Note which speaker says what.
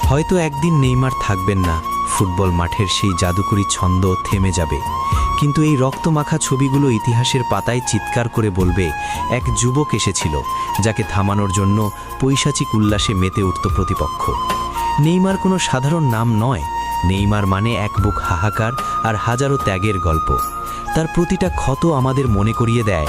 Speaker 1: হয়তো একদিন নেইমার থাকবেন না, ফুটবল মাঠের সেই জাদুকরী ছন্দ থেমে যাবে, কিন্তু এই রক্তমাখা ছবিগুলো ইতিহাসের পাতায় চিৎকার করে বলবে, এক যুবক এসেছিল যাকে থামানোর জন্য পৈশাচিক উল্লাসে মেতে উঠত প্রতিপক্ষ। নেইমার কোনো সাধারণ নাম নয়, নেইমার মানে এক বুক হাহাকার আর হাজারো ত্যাগের গল্প। তার প্রতিটা ক্ষত আমাদের মনে করিয়ে দেয়